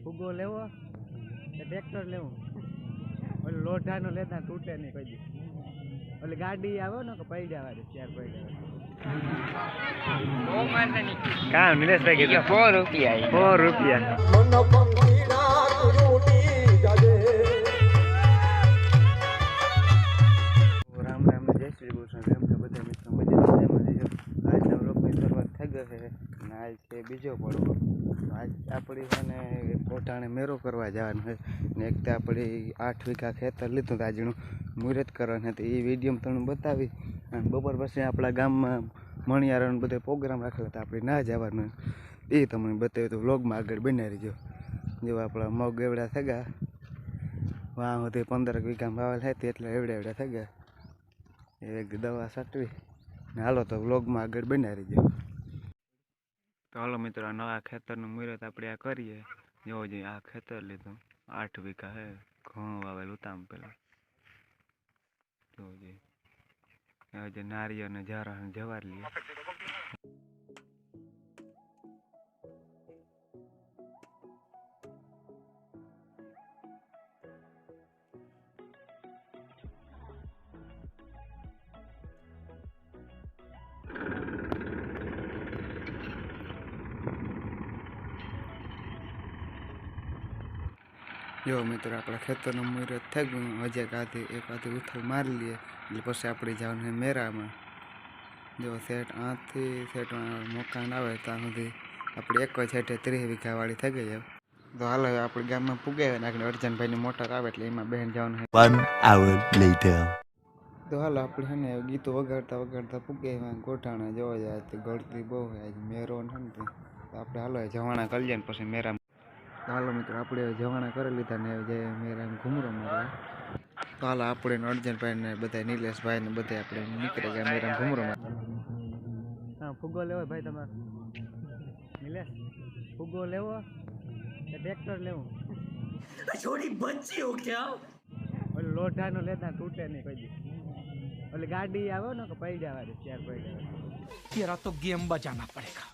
ફુગો લેવો કે ટ્રેક્ટર લેવું? ઓલું લોઢાનું લેતા તૂટે નહીં કોઈ દી. ઓલી ગાડી આવે ને કે પૈડા વાળી ચાર પૈડા કામ નિલેશભાઈ કીધું 4 રૂપિયા 4 રૂપિયા. રામ રામ જય શ્રી કૃષ્ણ. કેમ છો બધા મિત્રો? મજામાં આજના વ્લોગની શરૂઆત થઈ ગઈ છે અને આજ છે બીજો પડવો. આજ આપણી છે ને કોટાણે મેરો કરવા જવાનું છે ને એક તો આપણે 8 વીઘા ખેતર લીધું આજનું મુહૂર્ત કરવાનું હતું. એ વિડીયો તમને બતાવી અને બપોર પછી આપણા ગામમાં મણિયારાનો બધો પ્રોગ્રામ રાખેલો હતો. આપણે ના જવાનું એ તમને બતાવ્યું તો વ્લોગમાં આગળ બની રહીજો. જો આપણા મગ એવડા થઈ ગયા, વાહ સુધી 15 વીઘામાં વાવેલ થાય એટલે એવડા થઈ ગયા. એક દવા છાંટવી ને હાલો તો વ્લોગમાં આગળ બની રહીજો. તો હાલો મિત્રો, નવા ખેતરનું મુહૂર્ત આપણે આ કરીએ. જોવો જોઈએ આ ખેતર લીધું 8 વીઘા હે, ઘઉં વાવેલું તામ પેલા જોવો જોઈએ. હવે જે નારિયેળ અને જારા જવાર લઈએ. જો મિત્રો, આપણા ખેતરનું મુહૂર્ત થઈ ગયું. હજી એક આધી ઉથલ મારી લઈએ એટલે પછી આપણે જવાનું છે મેરામાં. જો સેટ આથી સેટ મકાન આવે ત્યાં સુધી આપણે એક સાઈડે 30 વીઘાવાળી થઈ ગઈ. તો હાલો આપણે ગામમાં પૂગાવે ને આગળ અર્જનભાઈની મોટર આવે એટલે એમાં બહેન જવાનું છે. 1 hour later. તો હાલો આપણે છે ને ગીતો વગાડતા પૂગાવ્યા ગોઠાણા જોવા જાય તો ગળતી બહુ હોય મેરો ને તો આપણે હાલો જવાણા કરી લઈએ ને પછી મેરામાં. હાલો મિત્રો, આપણે જવાણા કરી લીધા ને જે મેરા ઘૂમરો મારવા. તો હાલો આપણે અર્જનભાઈ ને બધા નિલેશભાઈ ને બધા આપણે નીકળી ગયા મેરા ઘૂમરો મારવા. હા, ફુગો લેવો ભાઈ તમારે? નિલેશ, ફુગો લેવો કે ટ્રેક્ટર લેવું? छोटी बच्ची हो क्या? ઓલું લોઢાનું લેતા તૂટે નહીં કોઈ દી. ઓલી ગાડી આવે ને કે પૈડા વાળી ચાર પૈડા. तेरा तो गेम बजाना पड़ेगा.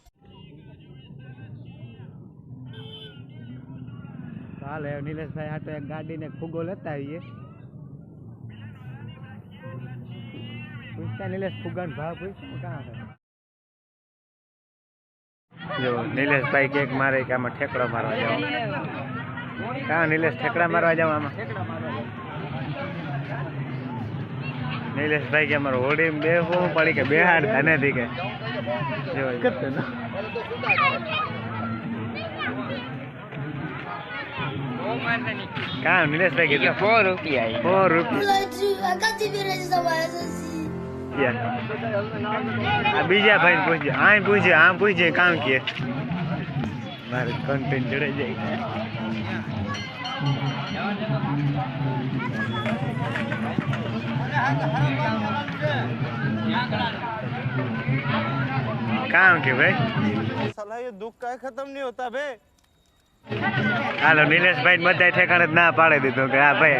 હાલ નિલેશભાઈ આ તો એક ગાડીને ફુગો લેતા આવીએ. પૂછતા નિલેશ ફુગાનો ભાવ પૂછ્યું કાં છે? જો નિલેશભાઈ કેક મારે કે આમાં ઠેકડો મારવા જાવ. કાં નિલેશ ઠેકડા મારવા જાવ આમાં? નિલેશભાઈ કે અમારે હોડી બેહવું પડી કે બેહાડતા નથી કે જો કામ નિલેશભાઈ કીધું 4 રૂપિયા 4 રૂપિયા. આ બીજા ભાઈ પૂછજો, આમ પૂછજે કામ કે મારે કન્ટેન્ટ જડાઈ જાય. काम के भाई साला ये दुख का खत्म नहीं होता बे. हालो निलेश भाई બધા ઠેકાણે ના પાડી દીધું કે હા ભાઈ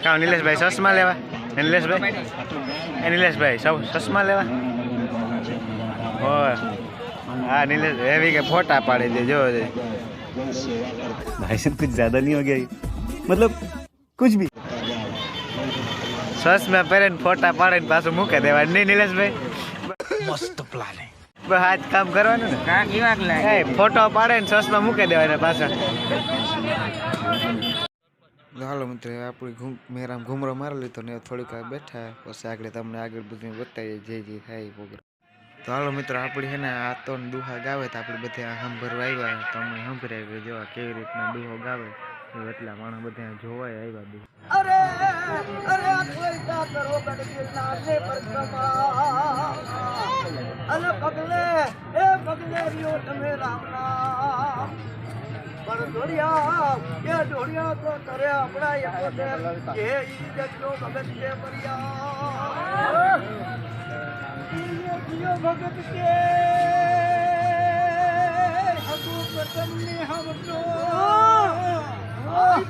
કામ નિલેશભાઈ ચશ્મા લેવા? નિલેશભાઈ ચશ્મા લેવા? हाँ नीलेश हेवी के फोटा पाड़े दे जो भाई साहब कुछ ज्यादा नहीं हो गया? मतलब कुछ भी सस में पहले फोटा पाड़े पास मुके देवा नहीं नीलेश भाई? मस्त प्लान है. बस आज काम करवानुं ने का कीवा लागे फोटो पाड़े ने सस में मुके देवाने पाछा. हालो मित्र, आपणी मेराम घूमरो मारी लीधो ने थोड़ी વાર બેઠા પછી આગળ તમને આગળ બધું બતાવીએ જે થાય પ્રોગ્રામ. તો હાલો મિત્રો, આપણી છે ને આ તો દુહા ગાવે તો આપણે બધા સાંભળવા આવ્યા. તમે સાંભળાવી જોવા કેવી રીતના દુહો ગાવે એટલા માણસ બધા જોવાય આવ્યા. દુહો अरे अरे कोई का करो बड़के नाले पर कमा अरे पगले ए पगले रियो तमे राम नाम पर ढोड़िया ये ढोड़िया तो करे अपना ये ये जगो भगत के परिया ये जियो भगत के हकू प्रथम ने हम तो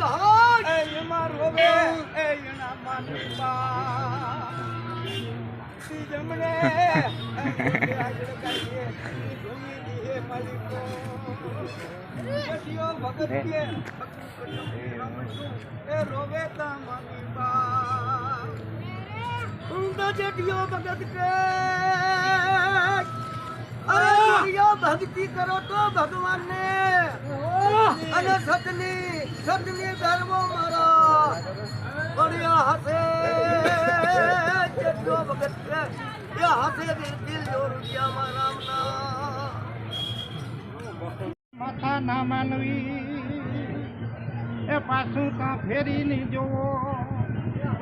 भाई ए ये मारो बे ए ये ना मानता એમણે આગળ કાઢીએ ભૂમિ દીએ માલિકો જટિયો ભગત કે એ રોવે તા માની બા ઊંધો જટિયો ભગત કે અરે દુનિયા ભક્તિ કરો તો ભગવાન ને અને સતની ધર્મો મારા બળિયા હસે જટિયો ભગત કે એ હસે દિલ જોરુડિયા મારા નામના માથા ના માનવી એ પાછું તા ફેરી ની જોવો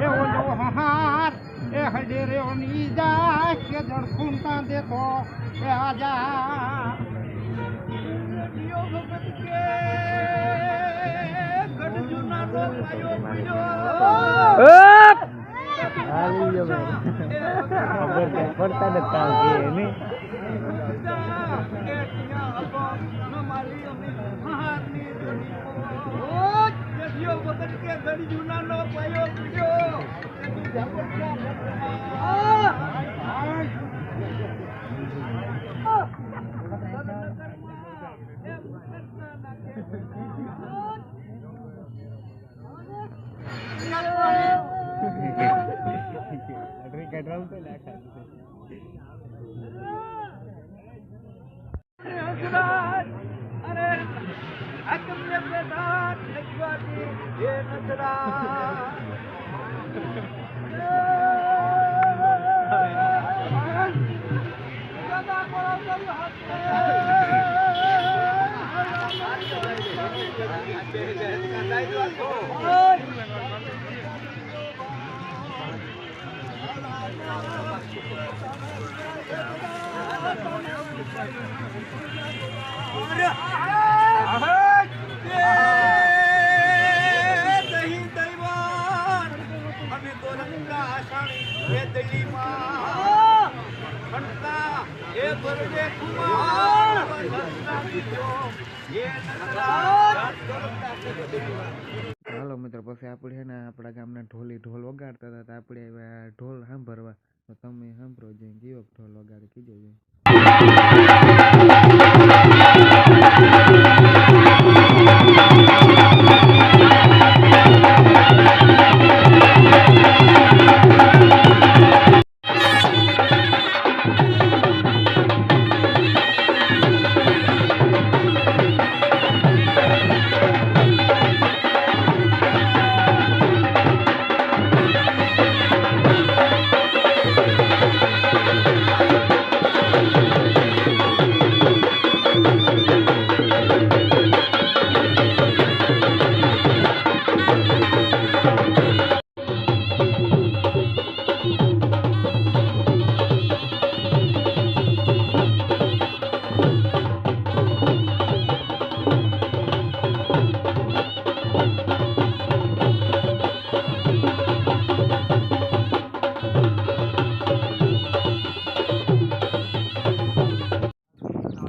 એ ઓલો હાર એ હડેર્યો ની જાય કે જડખું તા દેખો એ આજા દિયો ભગત કે ગઢજુના નો પાયો પડતા ને કામ કે નહીં હાલો મિત્રો, પછી આપણે છે ને આપણા ગામના ઢોલ વગાડતા હતા તો આપણે આવ્યા ઢોલ સાંભળવા. તો તમે સાંભળો જઈને કેવો ઢોલ વગાડે કીધો છે.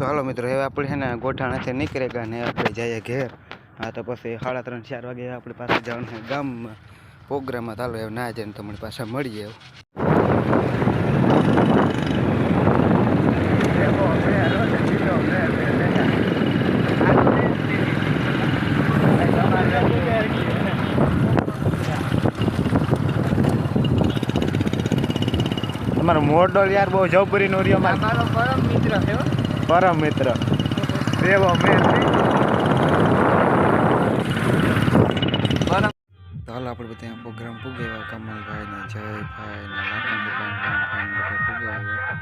તો હાલો મિત્રો, હવે આપણે છે ને ગોઠાણાથી નીકળે ગયા ને આપણે જઈએ ઘેર. હા, તો પછી 3:30-4 વાગે આપણે પાછા જવાનું છે ગામમાં પ્રોગ્રામમાં. ચાલો હવે ના જાય ને તમારી પાછા મળીએ. તમારો મોડલ યાર બહુ જબરી નો રહ્યો. મારો પરમ મિત્ર છે. પરમ મિત્ર એવો મેં. તો હાલ આપણે બધા પ્રોગ્રામ પૂગ્યા. કમલભાઈ ને જયભાઈ ને લાખનભાઈ બધા પૂગ્યા.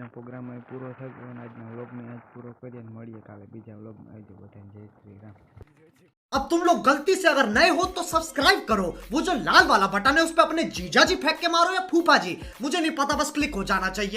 આજનો પ્રોગ્રામ અહીં પૂરો થયો અને આજના વ્લોગને આજ પૂરો કરીએ અને મળીએ કાલે બીજા વ્લોગમાં. આવજો બધાને જય શ્રી રામ. अब तुम लोग गलती से अगर नए हो तो सब्सक्राइब करो, वो जो लाल वाला बटन है उस पर अपने जीजा जी फेंक के मारो या फूफा जी, मुझे नहीं पता, बस क्लिक हो जाना चाहिए.